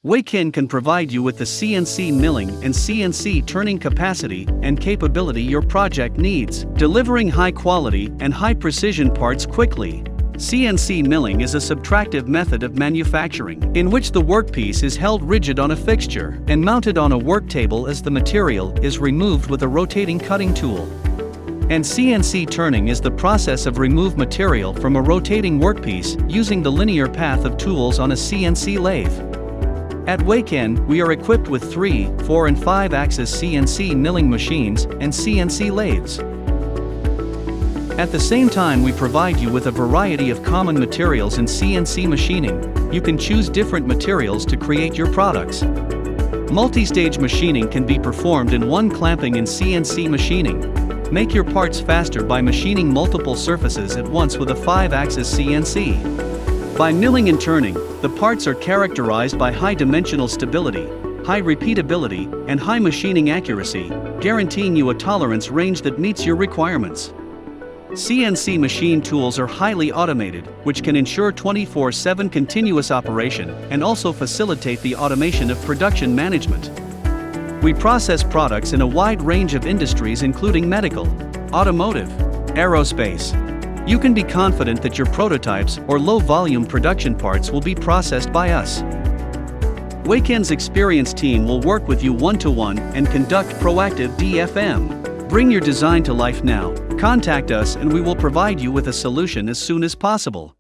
Weiken can provide you with the CNC milling and CNC turning capacity and capability your project needs, delivering high-quality and high-precision parts quickly. CNC milling is a subtractive method of manufacturing, in which the workpiece is held rigid on a fixture and mounted on a work table as the material is removed with a rotating cutting tool. And CNC turning is the process of remove material from a rotating workpiece using the linear path of tools on a CNC lathe. At Weiken, we are equipped with 3, 4 and 5-axis CNC milling machines and CNC lathes. At the same time, we provide you with a variety of common materials in CNC machining. You can choose different materials to create your products. Multi-stage machining can be performed in one clamping in CNC machining. Make your parts faster by machining multiple surfaces at once with a 5-axis CNC. By milling and turning, the parts are characterized by high dimensional stability, high repeatability, and high machining accuracy, guaranteeing you a tolerance range that meets your requirements. CNC machine tools are highly automated, which can ensure 24/7 continuous operation and also facilitate the automation of production management. We process products in a wide range of industries including medical, automotive, aerospace. You can be confident that your prototypes or low-volume production parts will be processed by us. Weiken's experienced team will work with you one-to-one and conduct proactive DFM. Bring your design to life now. Contact us and we will provide you with a solution as soon as possible.